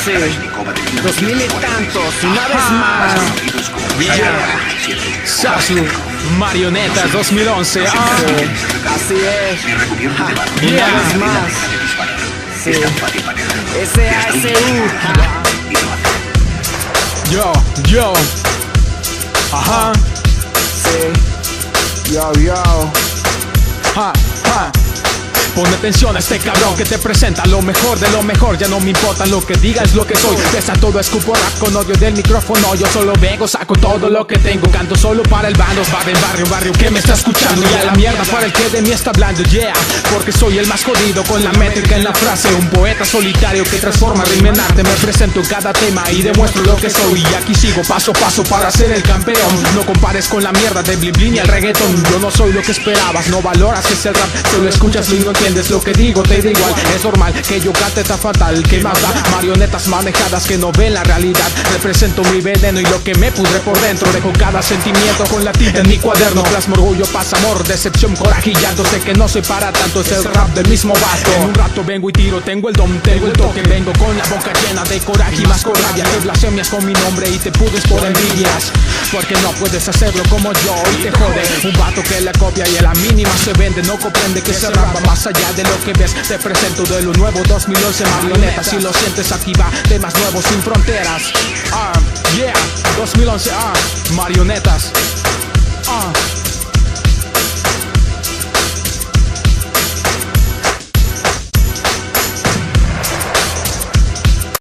Sí, 2000 y tantos, una vez más. Sasu, Marionetas 2011. Así es. Una vez más. Sí. SASU. Yo. Ajá. Sí. Yo. Ha. Pon atención a este cabrón que te presenta lo mejor de lo mejor. Ya no me importa lo que diga, es lo que soy. Pesa todo, escupo rap con odio del micrófono. Yo solo vengo, saco todo lo que tengo. Canto solo para el bando, va de barrio que me está escuchando. Y a la mierda para el que de mí está hablando, yeah. Porque soy el más jodido con la métrica en la frase. Un poeta solitario que transforma rima en arte. Me presento en cada tema y demuestro lo que soy. Y aquí sigo paso a paso para ser el campeón. No compares con la mierda de Blin Blin y el reggaetón. Yo no soy lo que esperabas, no valoras ese rap. Solo escuchas y no entiendes lo que digo, te da igual. Es normal que yo cante tan fatal. ¿Qué más da? Marionetas manejadas que no ven la realidad. Represento mi veneno y lo que me pudre por dentro. Dejo cada sentimiento con la tinta en mi cuaderno. Plasmo orgullo, paz, amor, decepción, coraje y llanto. Sé que no soy para tanto, es el rap del mismo vato. En un rato vengo y tiro, tengo el don, tengo el toque. Vengo con la boca llena de coraje y más con rabia. Te blasfemias con mi nombre y te pudres por envidias. Porque no puedes hacerlo como yo y te jode. Un vato que la copia y a la mínima se vende. No comprende que se rap va más allá de lo que ves. Te presento de lo nuevo 2011 Marionetas. Si lo sientes activa, temas nuevos sin fronteras. Yeah, 2011 Marionetas.